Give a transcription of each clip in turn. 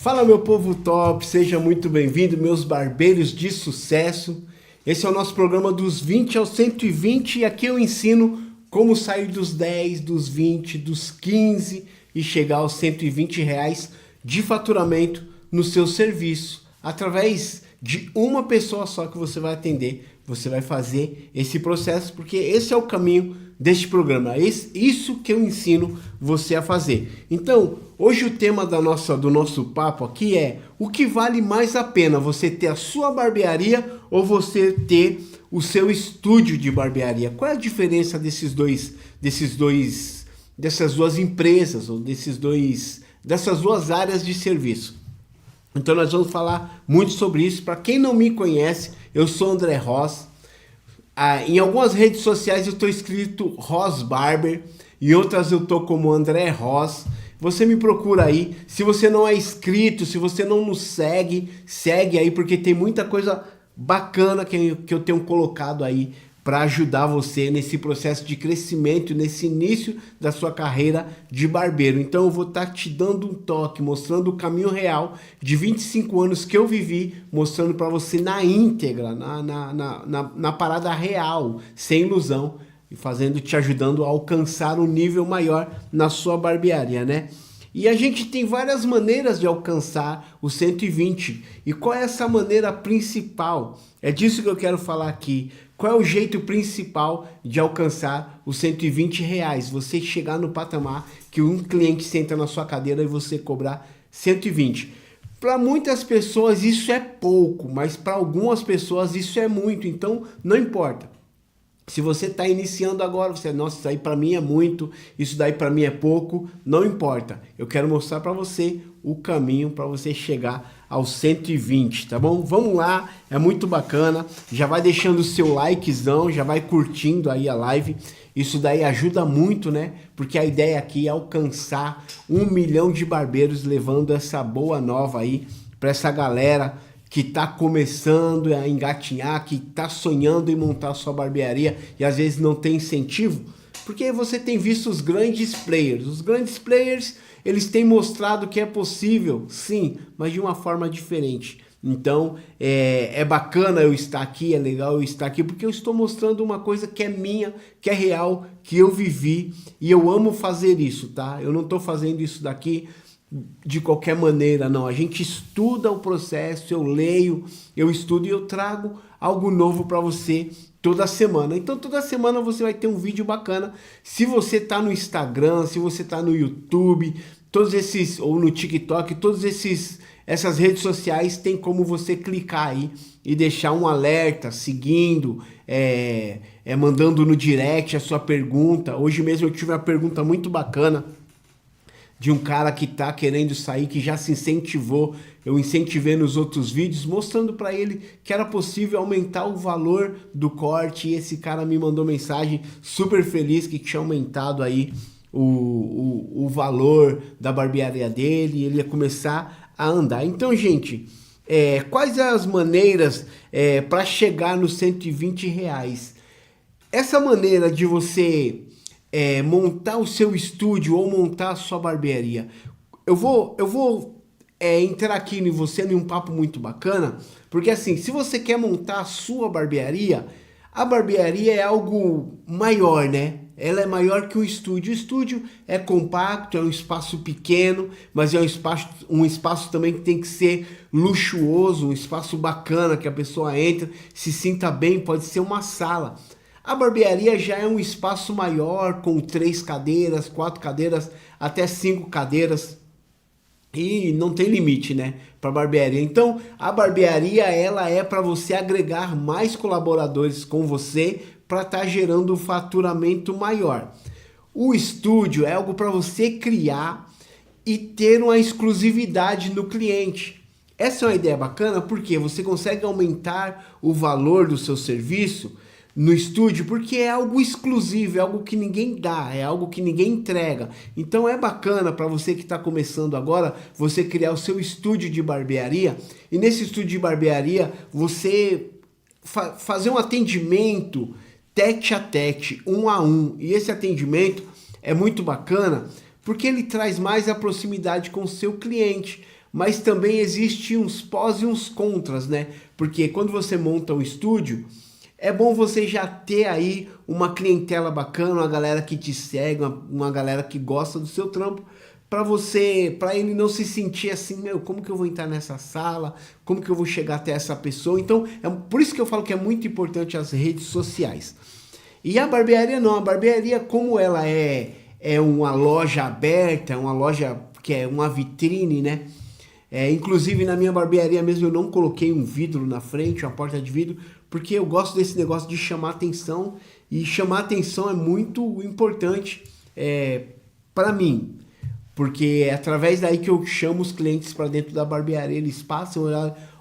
Fala meu povo top, seja muito bem-vindo, meus barbeiros de sucesso. Esse é o nosso programa dos 20 aos 120 e aqui eu ensino como sair dos 10, dos 20, dos 15 e chegar aos 120 reais de faturamento no seu serviço. Através de uma pessoa só que você vai atender, você vai fazer esse processo, porque esse é o caminho deste programa, isso que eu ensino você a fazer. Então, hoje o tema do nosso papo aqui é: o que vale mais a pena, você ter a sua barbearia ou você ter o seu estúdio de barbearia? Qual é a diferença dessas duas empresas, ou dessas duas áreas de serviço? Então nós vamos falar muito sobre isso. Para quem não me conhece, eu sou André Ross. Em algumas redes sociais eu estou escrito Ross Barber, em outras eu estou como André Ross. Você me procura aí. Se você não é inscrito, se você não nos segue, segue aí, porque tem muita coisa bacana que eu tenho colocado aí para ajudar você nesse processo de crescimento, nesse início da sua carreira de barbeiro. Então eu vou estar te dando um toque, mostrando o caminho real de 25 anos que eu vivi, mostrando para você na íntegra, na parada real, sem ilusão, e te ajudando a alcançar um nível maior na sua barbearia, né? E a gente tem várias maneiras de alcançar o 120. E qual é essa maneira principal? É disso que eu quero falar aqui. Qual é o jeito principal de alcançar os 120 reais? Você chegar no patamar que um cliente senta na sua cadeira e você cobrar 120. Para muitas pessoas isso é pouco, mas para algumas pessoas isso é muito. Então não importa. Se você está iniciando agora, nossa, isso aí para mim é muito, isso daí para mim é pouco, não importa. Eu quero mostrar para você o caminho para você chegar aos 120, tá bom? Vamos lá, é muito bacana. Já vai deixando o seu likezão, já vai curtindo aí a live. Isso daí ajuda muito, né? Porque a ideia aqui é alcançar 1 milhão de barbeiros, levando essa boa nova aí para essa galera que está começando a engatinhar, que está sonhando em montar a sua barbearia e às vezes não tem incentivo, porque você tem visto os grandes players. Os grandes players, eles têm mostrado que é possível, sim, mas de uma forma diferente. Então, é bacana eu estar aqui, é legal eu estar aqui, porque eu estou mostrando uma coisa que é minha, que é real, que eu vivi, e eu amo fazer isso, tá? Eu não estou fazendo isso daqui de qualquer maneira, não. A gente estuda o processo, eu leio, eu estudo e eu trago algo novo para você toda semana. Então toda semana você vai ter um vídeo bacana. Se você tá no Instagram, se você tá no YouTube, todos esses, ou no TikTok, essas redes sociais, tem como você clicar aí e deixar um alerta, seguindo, mandando no direct a sua pergunta. Hoje mesmo eu tive uma pergunta muito bacana de um cara que tá querendo sair, que já se incentivou. Eu incentivei nos outros vídeos, mostrando para ele que era possível aumentar o valor do corte, e esse cara me mandou mensagem super feliz que tinha aumentado aí o valor da barbearia dele, e ele ia começar a andar. Então, gente, quais as maneiras para chegar nos 120 reais? Essa maneira de você montar o seu estúdio ou montar a sua barbearia. Eu vou entrar aqui em você em um papo muito bacana, porque assim, se você quer montar a sua barbearia, a barbearia é algo maior, né? Ela é maior que o estúdio. O estúdio é compacto, é um espaço pequeno, mas é um espaço também que tem que ser luxuoso, um espaço bacana, que a pessoa entra, se sinta bem, pode ser uma sala. A barbearia já é um espaço maior, com 3 cadeiras, 4 cadeiras, até 5 cadeiras. E não tem limite, né, para barbearia. Então, a barbearia, ela é para você agregar mais colaboradores com você, para estar gerando um faturamento maior. O estúdio é algo para você criar e ter uma exclusividade no cliente. Essa é uma ideia bacana, porque você consegue aumentar o valor do seu serviço no estúdio, porque é algo exclusivo, é algo que ninguém dá, é algo que ninguém entrega. Então é bacana para você que está começando agora, você criar o seu estúdio de barbearia, e nesse estúdio de barbearia você fazer um atendimento tete a tete, 1 a 1, e esse atendimento é muito bacana porque ele traz mais a proximidade com o seu cliente. mas também existe uns pós e uns contras, né? Porque quando você monta um estúdio, é bom você já ter aí uma clientela bacana, uma galera que te segue, uma galera que gosta do seu trampo, para ele não se sentir assim, meu, como que eu vou entrar nessa sala? Como que eu vou chegar até essa pessoa? Então, é por isso que eu falo que é muito importante as redes sociais. E a barbearia não, a barbearia como ela é uma loja aberta, uma loja que é uma vitrine, né? Inclusive na minha barbearia mesmo eu não coloquei um vidro na frente, uma porta de vidro, porque eu gosto desse negócio de chamar atenção, e chamar atenção é muito importante para mim, porque é através daí que eu chamo os clientes para dentro da barbearia, eles passam,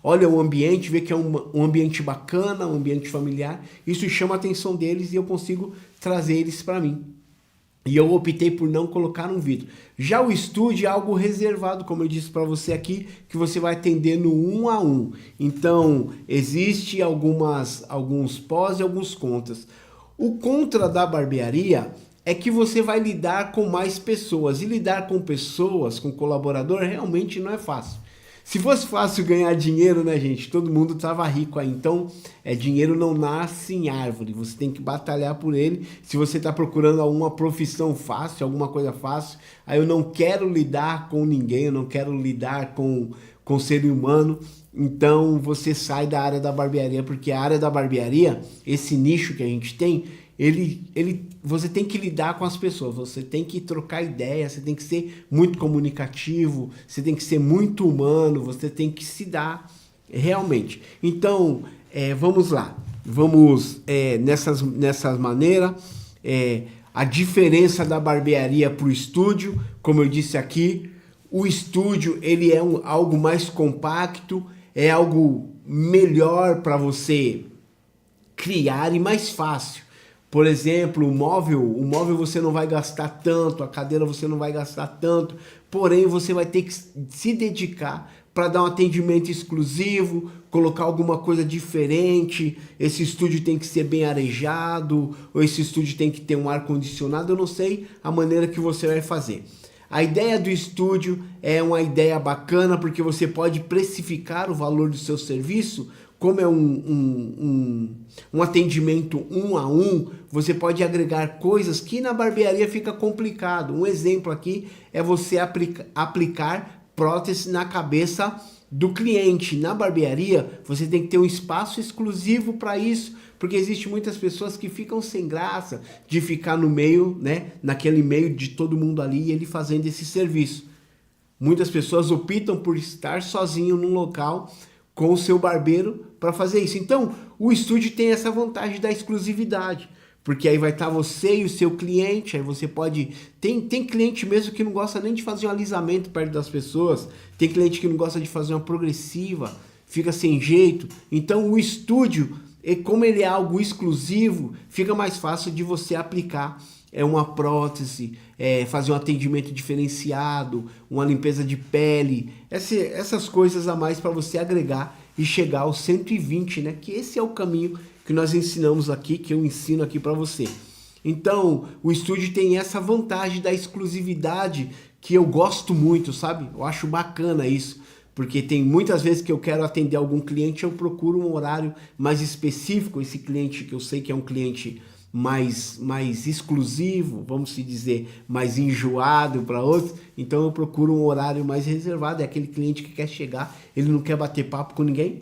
olham o ambiente, vê que é um ambiente bacana, um ambiente familiar, isso chama a atenção deles e eu consigo trazer eles para mim. E eu optei por não colocar um vidro. Já o estúdio é algo reservado, como eu disse para você aqui, que você vai atender no 1 a 1. Então, existe alguns pós e alguns contras. O contra da barbearia é que você vai lidar com mais pessoas. E lidar com pessoas, com colaborador, realmente não é fácil. Se fosse fácil ganhar dinheiro, né, gente? Todo mundo tava rico aí. Então, dinheiro não nasce em árvore. Você tem que batalhar por ele. Se você está procurando alguma profissão fácil, alguma coisa fácil, aí eu não quero lidar com ninguém, eu não quero lidar com ser humano. Então, você sai da área da barbearia, porque a área da barbearia, esse nicho que a gente tem, você tem que lidar com as pessoas, você tem que trocar ideia, você tem que ser muito comunicativo, você tem que ser muito humano, você tem que se dar realmente. Então, vamos lá, vamos nessas maneiras. A diferença da barbearia para o estúdio, como eu disse aqui, o estúdio ele é algo mais compacto, é algo melhor para você criar e mais fácil. Por exemplo, o móvel você não vai gastar tanto, a cadeira você não vai gastar tanto, porém você vai ter que se dedicar para dar um atendimento exclusivo, colocar alguma coisa diferente, esse estúdio tem que ser bem arejado, ou esse estúdio tem que ter um ar-condicionado, eu não sei a maneira que você vai fazer. A ideia do estúdio é uma ideia bacana porque você pode precificar o valor do seu serviço. Como é um atendimento 1 a 1, você pode agregar coisas que na barbearia fica complicado. Um exemplo aqui é você aplicar prótese na cabeça do cliente. Na barbearia, você tem que ter um espaço exclusivo para isso, porque existem muitas pessoas que ficam sem graça de ficar no meio, né, naquele meio de todo mundo ali e ele fazendo esse serviço. Muitas pessoas optam por estar sozinho num local com o seu barbeiro para fazer isso. Então, o estúdio tem essa vantagem da exclusividade, porque aí vai estar você e o seu cliente, aí você pode... Tem cliente mesmo que não gosta nem de fazer um alisamento perto das pessoas, tem cliente que não gosta de fazer uma progressiva, fica sem jeito. Então, o estúdio, como ele é algo exclusivo, fica mais fácil de você aplicar uma prótese, fazer um atendimento diferenciado, uma limpeza de pele, essas coisas a mais para você agregar e chegar aos 120, né? Que esse é o caminho que nós ensinamos aqui, que eu ensino aqui para você. Então, o estúdio tem essa vantagem da exclusividade que eu gosto muito, sabe? Eu acho bacana isso, porque tem muitas vezes que eu quero atender algum cliente, eu procuro um horário mais específico, esse cliente que eu sei que é um cliente mais exclusivo, vamos se dizer, mais enjoado para outros, então eu procuro um horário mais reservado. É aquele cliente que quer chegar, ele não quer bater papo com ninguém,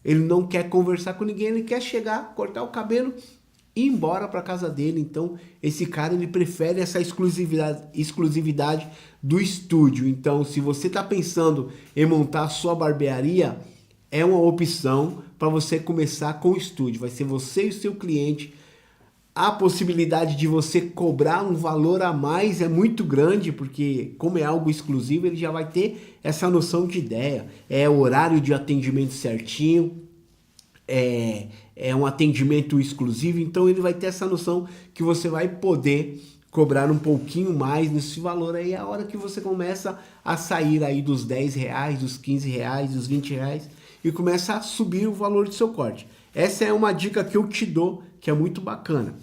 ele não quer conversar com ninguém, ele quer chegar, cortar o cabelo e ir embora para casa dele. Então esse cara ele prefere essa exclusividade do estúdio. Então se você está pensando em montar a sua barbearia, é uma opção para você começar com o estúdio, vai ser você e o seu cliente. A possibilidade de você cobrar um valor a mais é muito grande, porque como é algo exclusivo, ele já vai ter essa noção de ideia. É o horário de atendimento certinho, é um atendimento exclusivo, então ele vai ter essa noção que você vai poder cobrar um pouquinho mais nesse valor. Aí é a hora que você começa a sair aí dos R$10, dos R$15, dos R$20 e começa a subir o valor do seu corte. Essa é uma dica que eu te dou, que é muito bacana.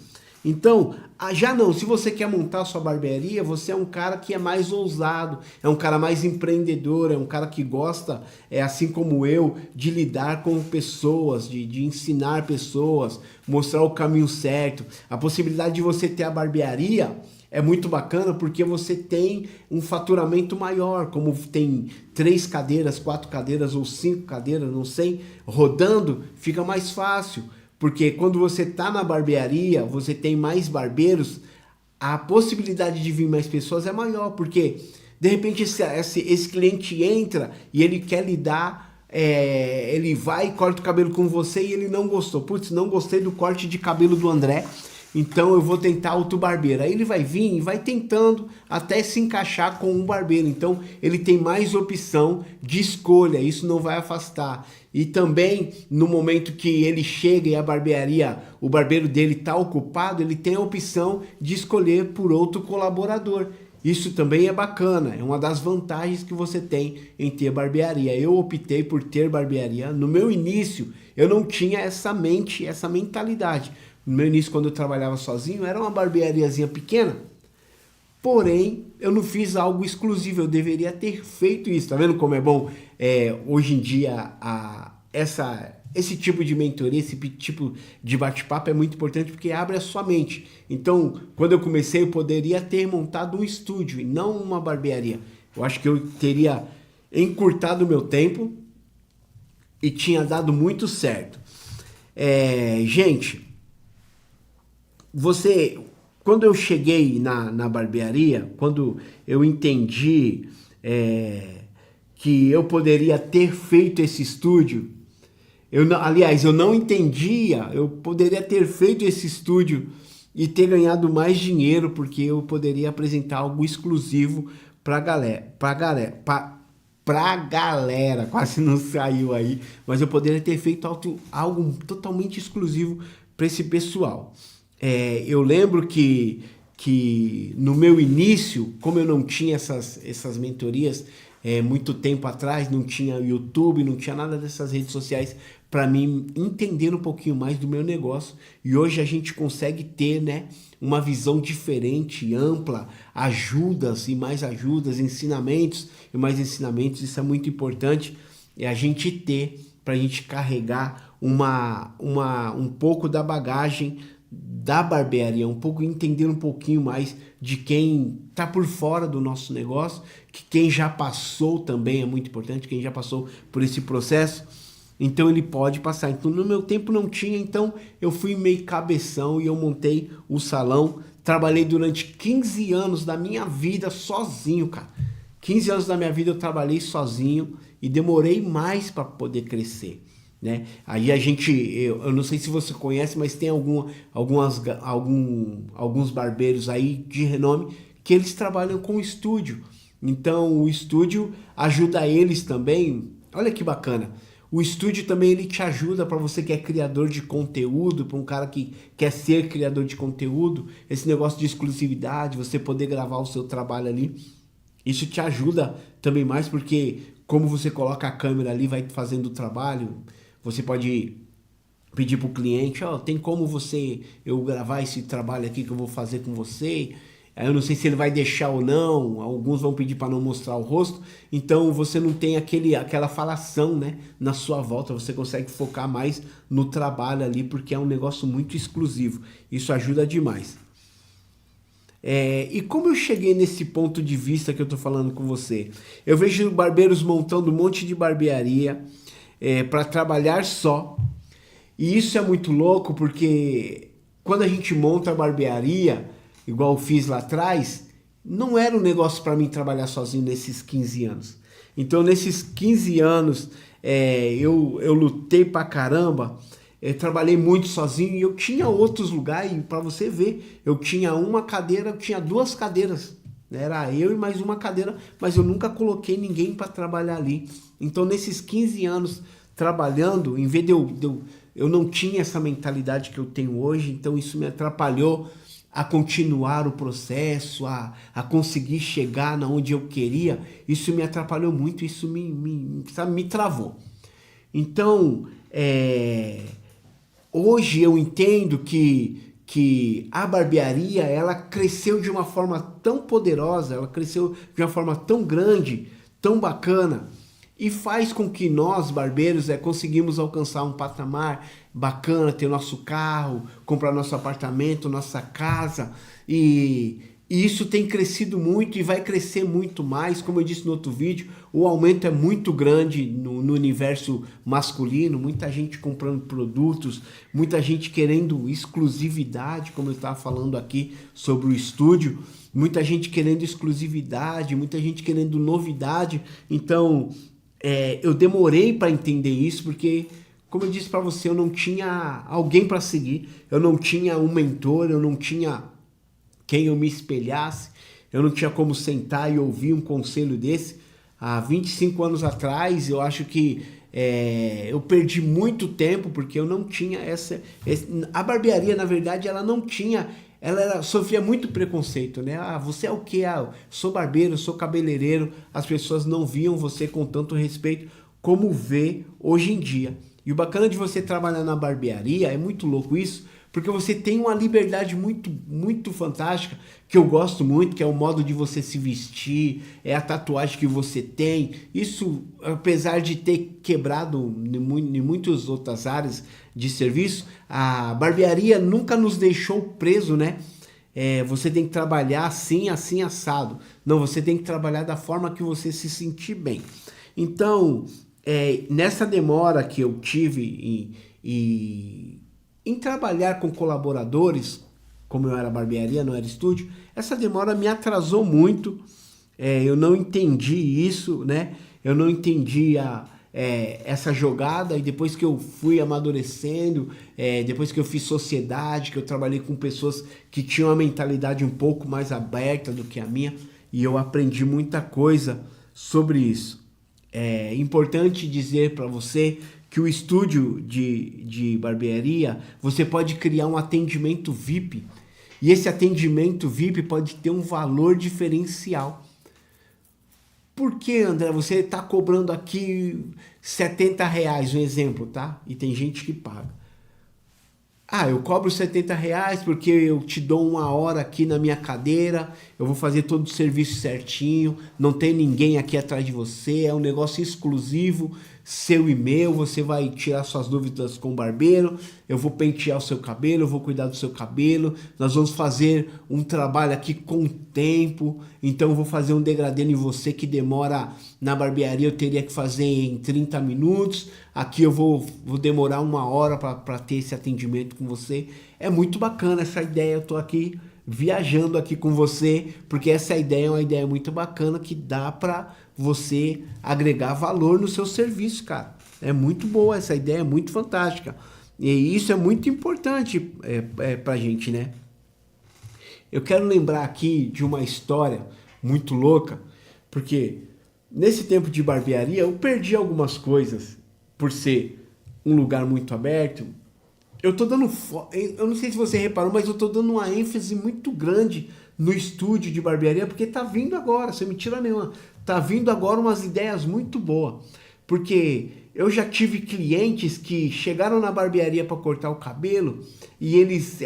Então, já não, se você quer montar a sua barbearia, você é um cara que é mais ousado, é um cara mais empreendedor, é um cara que gosta, assim como eu, de lidar com pessoas, de ensinar pessoas, mostrar o caminho certo. A possibilidade de você ter a barbearia é muito bacana porque você tem um faturamento maior, como tem 3 cadeiras, 4 cadeiras ou 5 cadeiras, não sei, rodando, fica mais fácil. Porque quando você está na barbearia, você tem mais barbeiros, a possibilidade de vir mais pessoas é maior, porque de repente esse cliente entra e ele quer lidar, ele vai e corta o cabelo com você e ele não gostou. Putz, não gostei do corte de cabelo do André, então eu vou tentar outro barbeiro. Aí ele vai vir e vai tentando até se encaixar com um barbeiro. Então ele tem mais opção de escolha, isso não vai afastar. E também no momento que ele chega e a barbearia, o barbeiro dele está ocupado, ele tem a opção de escolher por outro colaborador. Isso também é bacana, é uma das vantagens que você tem em ter barbearia. Eu optei por ter barbearia. No meu início, eu não tinha essa mentalidade. No meu início, quando eu trabalhava sozinho, era uma barbeariazinha pequena. Porém, eu não fiz algo exclusivo, eu deveria ter feito isso. Tá vendo como é bom hoje em dia esse tipo de mentoria, esse tipo de bate-papo é muito importante porque abre a sua mente. Então, quando eu comecei, eu poderia ter montado um estúdio e não uma barbearia. Eu acho que eu teria encurtado o meu tempo e tinha dado muito certo. Gente, quando eu cheguei na barbearia, quando eu entendi que eu poderia ter feito esse estúdio, eu não entendia, eu poderia ter feito esse estúdio e ter ganhado mais dinheiro, porque eu poderia apresentar algo exclusivo pra galera, quase não saiu aí, mas eu poderia ter feito algo totalmente exclusivo para esse pessoal. Eu lembro que no meu início, como eu não tinha essas mentorias muito tempo atrás, não tinha YouTube, não tinha nada dessas redes sociais para mim entender um pouquinho mais do meu negócio, e hoje a gente consegue ter, né, uma visão diferente, ampla, ajudas e mais ajudas, ensinamentos e mais ensinamentos. Isso é muito importante, a gente ter, para a gente carregar um pouco da bagagem da barbearia, entender um pouquinho mais de quem está por fora do nosso negócio, que quem já passou também é muito importante, quem já passou por esse processo, então ele pode passar. Então no meu tempo não tinha, então eu fui meio cabeção e eu montei o salão, trabalhei durante 15 anos da minha vida sozinho, cara. 15 anos da minha vida eu trabalhei sozinho e demorei mais para poder crescer. Né? Aí eu não sei se você conhece, mas tem alguns barbeiros aí de renome que eles trabalham com estúdio. Então o estúdio ajuda eles também. Olha que bacana. O estúdio também ele te ajuda para você que é criador de conteúdo, para um cara que quer ser criador de conteúdo, esse negócio de exclusividade, você poder gravar o seu trabalho ali. Isso te ajuda também mais porque como você coloca a câmera ali, vai fazendo o trabalho. Você pode pedir para o cliente, tem como eu gravar esse trabalho aqui que eu vou fazer com você? Eu não sei se ele vai deixar ou não, alguns vão pedir para não mostrar o rosto, então você não tem aquela falação, né, na sua volta, você consegue focar mais no trabalho ali, porque é um negócio muito exclusivo, isso ajuda demais. E como eu cheguei nesse ponto de vista que eu estou falando com você? Eu vejo barbeiros montando um monte de barbearia, para trabalhar só, e isso é muito louco porque quando a gente monta a barbearia, igual eu fiz lá atrás, não era um negócio para mim trabalhar sozinho nesses 15 anos. Então nesses 15 anos eu lutei pra caramba, trabalhei muito sozinho e eu tinha outros lugares, para você ver, eu tinha uma cadeira, eu tinha 2 cadeiras. Era eu e mais uma cadeira, mas eu nunca coloquei ninguém para trabalhar ali. Então, nesses 15 anos trabalhando, em vez de eu não tinha essa mentalidade que eu tenho hoje, então isso me atrapalhou a continuar o processo, a conseguir chegar na onde eu queria. Isso me atrapalhou muito, isso me travou. Então, hoje eu entendo que que a barbearia, ela cresceu de uma forma tão poderosa, ela cresceu de uma forma tão grande, tão bacana, e faz com que nós, barbeiros, conseguimos alcançar um patamar bacana, ter nosso carro, comprar nosso apartamento, nossa casa, e isso tem crescido muito e vai crescer muito mais. Como eu disse no outro vídeo, o aumento é muito grande no universo masculino, muita gente comprando produtos, muita gente querendo exclusividade, como eu estava falando aqui sobre o estúdio, muita gente querendo exclusividade, muita gente querendo novidade. Então, eu demorei para entender isso, porque, como eu disse para você, eu não tinha alguém para seguir, eu não tinha um mentor, eu não tinha quem eu me espelhasse, eu não tinha como sentar e ouvir um conselho desse. Há 25 anos atrás, eu acho que eu perdi muito tempo, porque eu não tinha a barbearia, na verdade, ela não tinha, sofria muito preconceito, né? Ah, você é o quê? Ah, eu sou barbeiro, eu sou cabeleireiro. As pessoas não viam você com tanto respeito como vê hoje em dia. E o bacana de você trabalhar na barbearia, é muito louco isso, porque você tem uma liberdade muito, muito fantástica, que eu gosto muito, que é o modo de você se vestir, é a tatuagem que você tem. Isso, apesar de ter quebrado em muitas outras áreas de serviço, a barbearia nunca nos deixou preso, né? Você tem que trabalhar assim, assim, assado. Não, você tem que trabalhar da forma que você se sentir bem. Então, nessa demora que eu tive em trabalhar com colaboradores, como eu era barbearia, não era estúdio, essa demora me atrasou muito. Eu não entendi isso, né? Eu não entendi essa jogada, e depois que eu fui amadurecendo, depois que eu fiz sociedade, que eu trabalhei com pessoas que tinham uma mentalidade um pouco mais aberta do que a minha, e eu aprendi muita coisa sobre isso. É importante dizer para você que o estúdio de barbearia, você pode criar um atendimento VIP, e esse atendimento VIP pode ter um valor diferencial. Por que, André, você está cobrando aqui R$70, um exemplo, tá? E tem gente que paga. Ah, eu cobro R$70 porque eu te dou uma hora aqui na minha cadeira, eu vou fazer todo o serviço certinho, não tem ninguém aqui atrás de você, é um negócio exclusivo, seu e meu, você vai tirar suas dúvidas com o barbeiro, eu vou pentear o seu cabelo, eu vou cuidar do seu cabelo, nós vamos fazer um trabalho aqui com tempo, então eu vou fazer um degradê em você que demora, na barbearia eu teria que fazer em 30 minutos, aqui eu vou demorar uma hora para ter esse atendimento com você. É muito bacana essa ideia, eu tô aqui viajando aqui com você, porque essa ideia é uma ideia muito bacana, que dá para você agregar valor no seu serviço, cara. É muito boa essa ideia, é muito fantástica. E isso é muito importante pra gente, né? Eu quero lembrar aqui de uma história muito louca, porque nesse tempo de barbearia eu perdi algumas coisas por ser um lugar muito aberto. Eu tô dando, eu não sei se você reparou, mas eu tô dando uma ênfase muito grande no estúdio de barbearia, porque tá vindo agora, sem mentira nenhuma, tá vindo agora umas ideias muito boas. Porque eu já tive clientes que chegaram na barbearia para cortar o cabelo e eles,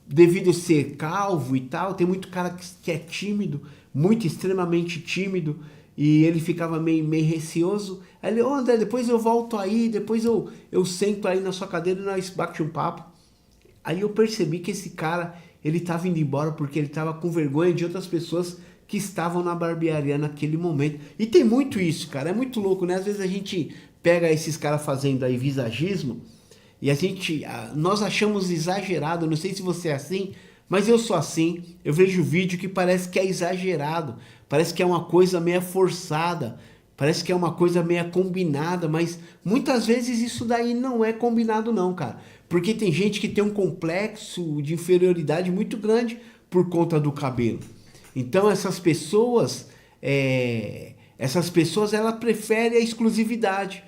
devido a ser calvo e tal, tem muito cara que é tímido, muito extremamente tímido, e ele ficava meio receoso. Aí ele, André, depois eu volto aí, depois eu sento aí na sua cadeira e nós bate um papo. Aí eu percebi que esse cara, ele tava indo embora porque ele tava com vergonha de outras pessoas que estavam na barbearia naquele momento. E tem muito isso, cara, é muito louco, né? Às vezes a gente pega esses caras fazendo aí visagismo e nós achamos exagerado, não sei se você é assim, mas eu sou assim. Eu vejo vídeo que parece que é exagerado, parece que é uma coisa meio forçada, parece que é uma coisa meio combinada, mas muitas vezes isso daí não é combinado não, cara. Porque tem gente que tem um complexo de inferioridade muito grande por conta do cabelo. Então essas pessoas elas preferem a exclusividade.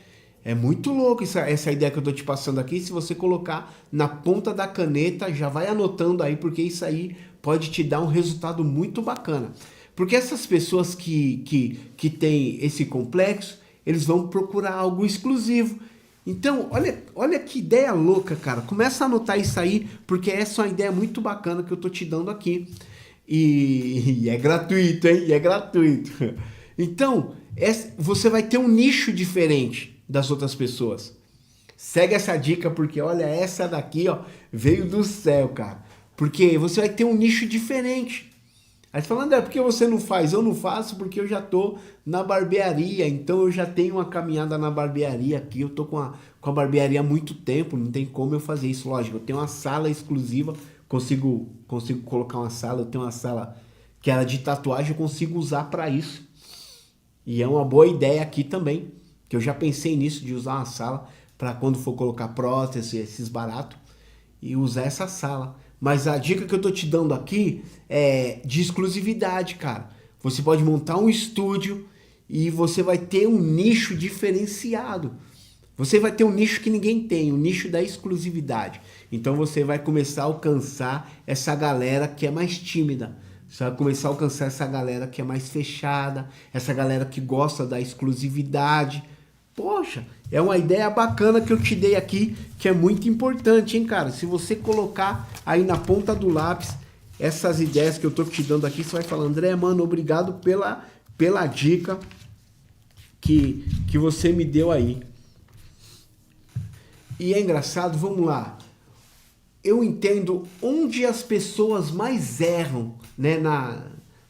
É muito louco essa ideia que eu tô te passando aqui. Se você colocar na ponta da caneta, já vai anotando aí, porque isso aí pode te dar um resultado muito bacana. Porque essas pessoas que têm esse complexo, eles vão procurar algo exclusivo. Então, olha que ideia louca, cara. Começa a anotar isso aí, porque essa é uma ideia muito bacana que eu tô te dando aqui. E é gratuito, hein? E é gratuito. Então, você vai ter um nicho diferente das outras pessoas. Segue essa dica, porque olha, essa daqui, ó, veio do céu, cara. Porque você vai ter um nicho diferente. Aí você fala, André, por que você não faz? Eu não faço porque eu já tô na barbearia, então eu já tenho uma caminhada na barbearia aqui, eu tô com a barbearia há muito tempo, não tem como eu fazer isso, lógico, eu tenho uma sala exclusiva, consigo colocar uma sala, eu tenho uma sala que era de tatuagem, eu consigo usar para isso. E é uma boa ideia aqui também, que eu já pensei nisso, de usar uma sala para quando for colocar prótese, esses baratos, e usar essa sala. Mas a dica que eu tô te dando aqui é de exclusividade, cara. Você pode montar um estúdio e você vai ter um nicho diferenciado. Você vai ter um nicho que ninguém tem, o nicho da exclusividade. Então você vai começar a alcançar essa galera que é mais tímida. Você vai começar a alcançar essa galera que é mais fechada, essa galera que gosta da exclusividade. Poxa, é uma ideia bacana que eu te dei aqui, que é muito importante, hein, cara? Se você colocar aí na ponta do lápis essas ideias que eu tô te dando aqui, você vai falar, André, mano, obrigado pela dica que você me deu aí. E é engraçado, vamos lá. Eu entendo onde as pessoas mais erram, né,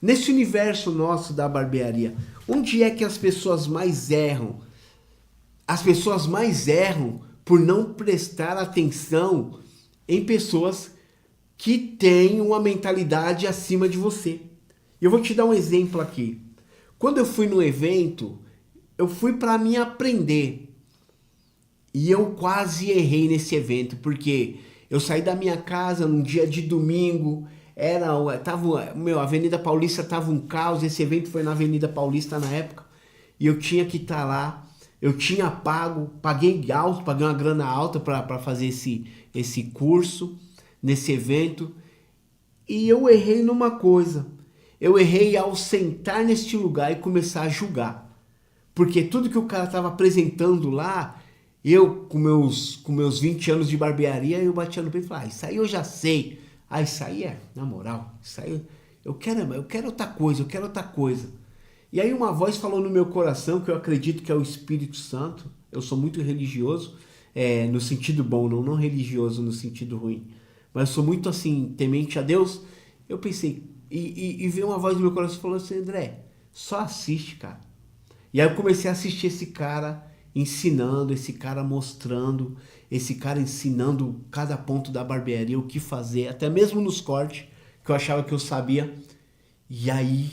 nesse universo nosso da barbearia. Onde é que as pessoas mais erram? As pessoas mais erram por não prestar atenção em pessoas que têm uma mentalidade acima de você. Eu vou te dar um exemplo aqui. Quando eu fui no evento, eu fui para mim aprender. E eu quase errei nesse evento, porque eu saí da minha casa num dia de domingo, a Avenida Paulista tava um caos, esse evento foi na Avenida Paulista na época, e eu tinha que estar lá. Eu tinha paguei uma grana alta para fazer esse curso, nesse evento. E eu errei numa coisa. Eu errei ao sentar neste lugar e começar a julgar. Porque tudo que o cara estava apresentando lá, eu com meus 20 anos de barbearia, eu batia no peito e falava, isso aí eu já sei. Isso aí na moral, isso aí eu quero outra coisa, eu quero outra coisa. E aí uma voz falou no meu coração, que eu acredito que é o Espírito Santo. Eu sou muito religioso, no sentido bom, não religioso no sentido ruim. Mas eu sou muito assim, temente a Deus. Eu pensei, e veio uma voz no meu coração falando assim, André, só assiste, cara. E aí eu comecei a assistir esse cara ensinando, esse cara mostrando, esse cara ensinando cada ponto da barbearia, o que fazer, até mesmo nos cortes, que eu achava que eu sabia. E aí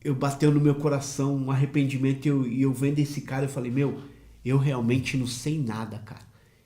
eu bateu no meu coração um arrependimento e eu vendo esse cara, eu falei, eu realmente não sei nada, cara.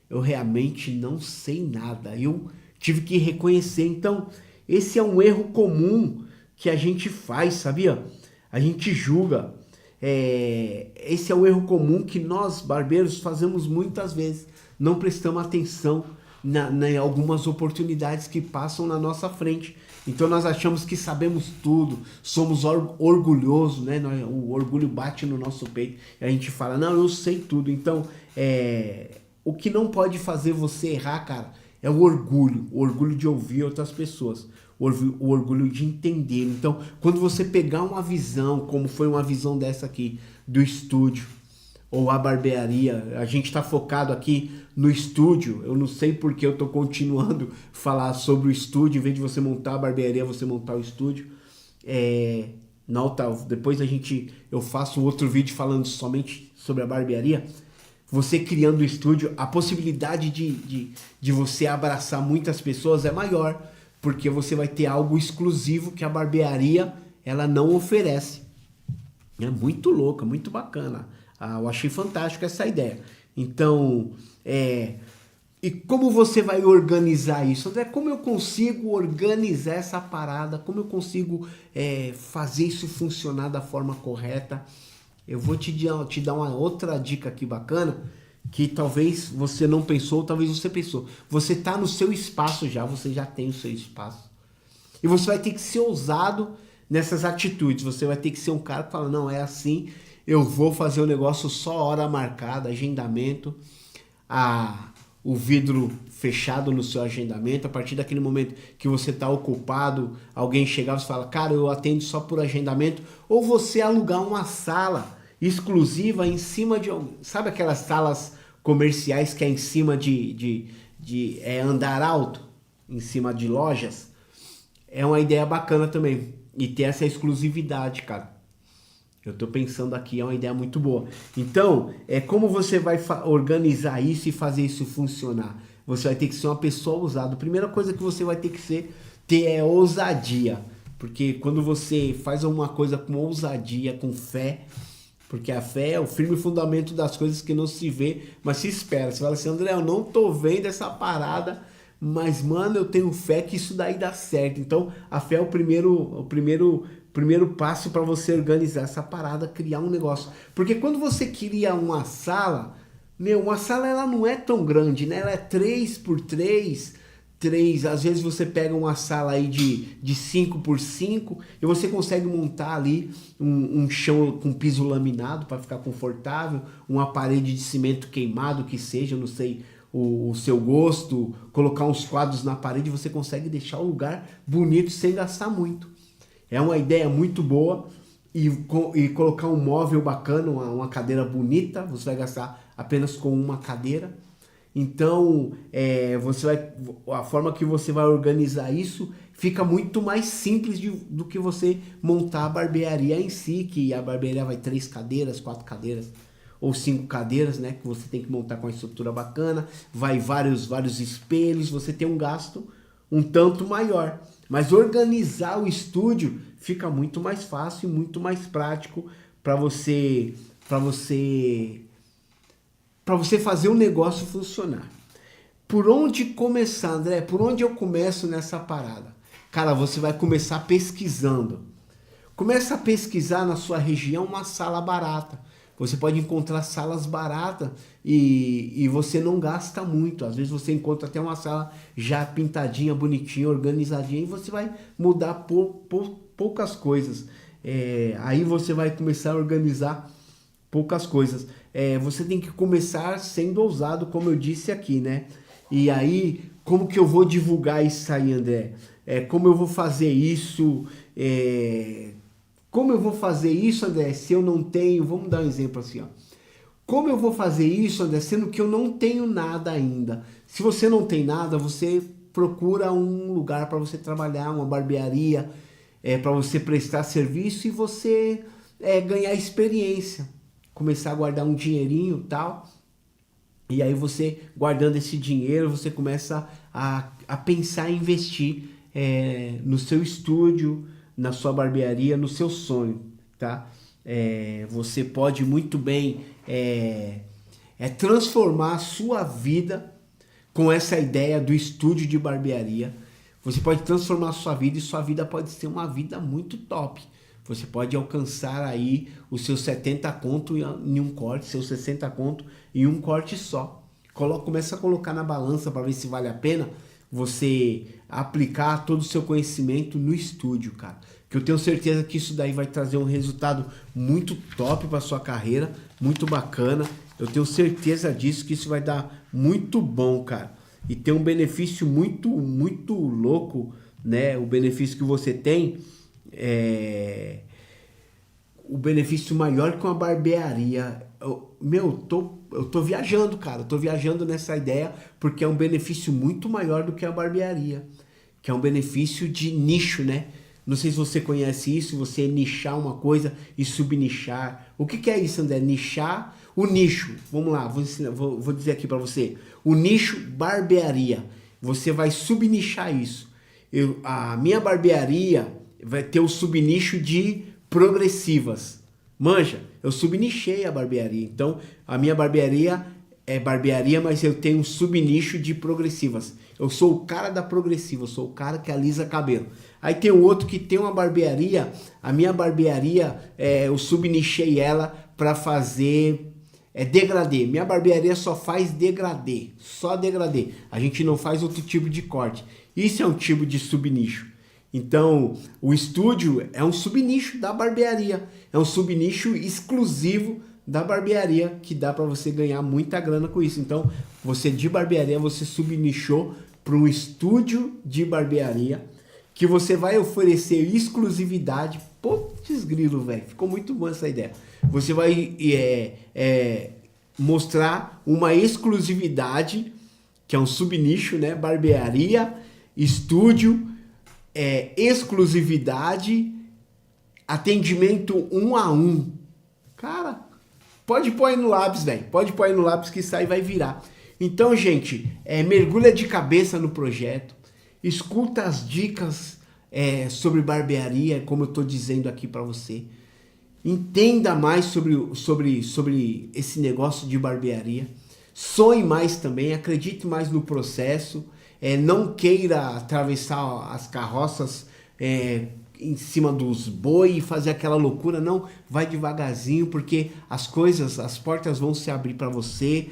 Eu realmente não sei nada. Eu tive que reconhecer. Então, esse é um erro comum que a gente faz, sabia? A gente julga. Esse é um erro comum que nós, barbeiros, fazemos muitas vezes. Não prestamos atenção em algumas oportunidades que passam na nossa frente. Então nós achamos que sabemos tudo, somos orgulhosos, né? O orgulho bate no nosso peito e a gente fala, não, eu sei tudo. Então, o que não pode fazer você errar, cara, é o orgulho de ouvir outras pessoas, o orgulho de entender. Então, quando você pegar uma visão, como foi uma visão dessa aqui, do estúdio, ou a barbearia, a gente está focado aqui no estúdio, eu não sei porque eu estou continuando a falar sobre o estúdio, em vez de você montar a barbearia, você montar o estúdio. Depois eu faço outro vídeo falando somente sobre a barbearia. Você criando o estúdio, a possibilidade de você abraçar muitas pessoas é maior, porque você vai ter algo exclusivo que a barbearia ela não oferece. É muito louca, muito bacana. Eu achei fantástico essa ideia. Então, e como você vai organizar isso? André, como eu consigo organizar essa parada? Como eu consigo fazer isso funcionar da forma correta? Eu vou te dar uma outra dica aqui bacana, que talvez você não pensou, talvez você pensou. Você está no seu espaço já, você já tem o seu espaço. E você vai ter que ser ousado nessas atitudes. Você vai ter que ser um cara que fala, não, é assim, eu vou fazer o negócio só hora marcada, agendamento. o vidro fechado no seu agendamento. A partir daquele momento que você está ocupado, alguém chegar e fala, cara, eu atendo só por agendamento, ou você alugar uma sala exclusiva em cima de... Sabe aquelas salas comerciais que é em cima de andar alto, em cima de lojas? É uma ideia bacana também, e ter essa exclusividade, cara. Eu tô pensando aqui, é uma ideia muito boa. Então, como você vai organizar isso e fazer isso funcionar? Você vai ter que ser uma pessoa ousada. A primeira coisa que você vai ter que ter é ousadia. Porque quando você faz alguma coisa com ousadia, com fé, porque a fé é o firme fundamento das coisas que não se vê, mas se espera. Você fala assim, André, eu não tô vendo essa parada, mas, mano, eu tenho fé que isso daí dá certo. Então, a fé é o primeiro passo para você organizar essa parada, criar um negócio. Porque quando você cria uma sala, uma sala ela não é tão grande, né? Ela é 3x3, às vezes você pega uma sala aí de 5x5 e você consegue montar ali um chão com piso laminado para ficar confortável, uma parede de cimento queimado que seja, eu não sei o seu gosto, colocar uns quadros na parede, você consegue deixar o lugar bonito sem gastar muito. É uma ideia muito boa e colocar um móvel bacana, uma cadeira bonita, você vai gastar apenas com uma cadeira. Então, a forma que você vai organizar isso fica muito mais simples do que você montar a barbearia em si, que a barbearia vai 3 cadeiras, 4 cadeiras ou 5 cadeiras, né? Que você tem que montar com uma estrutura bacana, vai vários espelhos, você tem um gasto um tanto maior. Mas organizar o estúdio fica muito mais fácil e muito mais prático para você fazer o negócio funcionar. Por onde começar, André? Por onde eu começo nessa parada? Cara, você vai começar pesquisando. Começa a pesquisar na sua região uma sala barata. Você pode encontrar salas baratas e você não gasta muito. Às vezes você encontra até uma sala já pintadinha, bonitinha, organizadinha e você vai mudar poucas coisas. Aí você vai começar a organizar poucas coisas. Você tem que começar sendo ousado, como eu disse aqui, né? E aí, como que eu vou divulgar isso aí, André? Como eu vou fazer isso? Como eu vou fazer isso, André, se eu não tenho... Vamos dar um exemplo assim, ó. Como eu vou fazer isso, André, sendo que eu não tenho nada ainda? Se você não tem nada, você procura um lugar para você trabalhar, uma barbearia, para você prestar serviço e você ganhar experiência. Começar a guardar um dinheirinho e tal. E aí você, guardando esse dinheiro, você começa a pensar em investir no seu estúdio, na sua barbearia, no seu sonho, tá? Você pode muito bem transformar a sua vida com essa ideia do estúdio de barbearia. Você pode transformar a sua vida e sua vida pode ser uma vida muito top. Você pode alcançar aí os seus 70 conto em um corte, seus 60 conto em um corte só. Começa a colocar na balança para ver se vale a pena você aplicar todo o seu conhecimento no estúdio, cara. Que eu tenho certeza que isso daí vai trazer um resultado muito top para sua carreira, muito bacana. Eu tenho certeza disso, que isso vai dar muito bom, cara. E tem um benefício muito, muito louco, né? O benefício que você tem o benefício maior que uma barbearia. Eu tô viajando, cara. Eu tô viajando nessa ideia porque é um benefício muito maior do que a barbearia. Que é um benefício de nicho, né? Não sei se você conhece isso, você nichar uma coisa e subnichar. O que é isso, André? Nichar o nicho. Vamos lá, vou dizer aqui para você. O nicho barbearia. Você vai subnichar isso. A minha barbearia vai ter o subnicho de progressivas. Manja, eu subnichei a barbearia. Então, a minha barbearia é barbearia, mas eu tenho um subnicho de progressivas. Eu sou o cara da progressiva, eu sou o cara que alisa cabelo. Aí tem o outro que tem uma barbearia, a minha barbearia, eu subnichei ela para fazer degradê. Minha barbearia só faz degradê, só degradê. A gente não faz outro tipo de corte. Isso é um tipo de subnicho. Então, o estúdio é um subnicho da barbearia, é um subnicho exclusivo da barbearia, que dá para você ganhar muita grana com isso. Então, você de barbearia, você subnichou para um estúdio de barbearia, que você vai oferecer exclusividade. Putz grilo, velho, ficou muito boa essa ideia. Você vai mostrar uma exclusividade, que é um subnicho, né? Barbearia, estúdio, exclusividade, atendimento 1 a 1. Cara, pode pôr aí no lápis, velho. Pode pôr aí no lápis que isso aí vai virar. Então, gente, mergulha de cabeça no projeto. Escuta as dicas sobre barbearia, como eu estou dizendo aqui para você. Entenda mais sobre esse negócio de barbearia. Sonhe mais também, acredite mais no processo. Não queira atravessar as carroças em cima dos boi e fazer aquela loucura. Não, vai devagarzinho, porque as portas vão se abrir para você.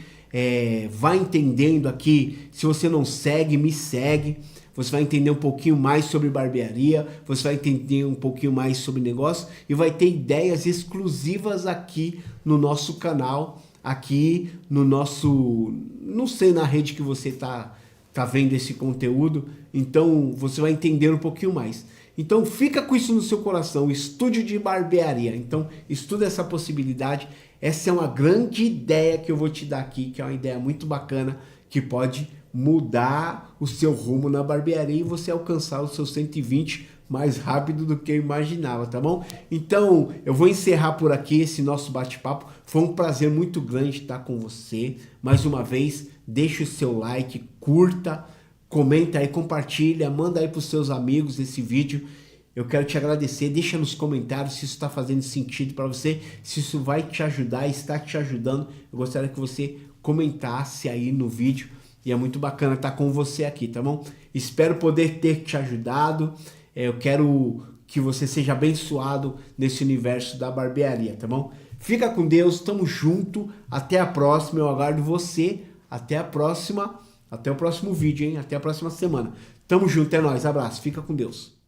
Vai entendendo aqui. Se você não segue, me segue. Você vai entender um pouquinho mais sobre barbearia, você vai entender um pouquinho mais sobre negócio e vai ter ideias exclusivas aqui no nosso canal, aqui no nosso, não sei na rede que você tá vendo esse conteúdo, então você vai entender um pouquinho mais. Então fica com isso no seu coração, estúdio de barbearia. Então estuda essa possibilidade. Essa é uma grande ideia que eu vou te dar aqui, que é uma ideia muito bacana, que pode mudar o seu rumo na barbearia e você alcançar os seus 120 mais rápido do que eu imaginava, tá bom? Então, eu vou encerrar por aqui esse nosso bate-papo. Foi um prazer muito grande estar com você. Mais uma vez, deixa o seu like, curta, comenta aí, compartilha, manda aí para os seus amigos esse vídeo. Eu quero te agradecer, deixa nos comentários se isso está fazendo sentido para você, se isso vai te ajudar, está te ajudando. Eu gostaria que você comentasse aí no vídeo. E é muito bacana estar com você aqui, tá bom? Espero poder ter te ajudado. Eu quero que você seja abençoado nesse universo da barbearia, tá bom? Fica com Deus, tamo junto. Até a próxima, eu aguardo você. Até a próxima, até o próximo vídeo, hein? Até a próxima semana. Tamo junto, é nóis, abraço, fica com Deus.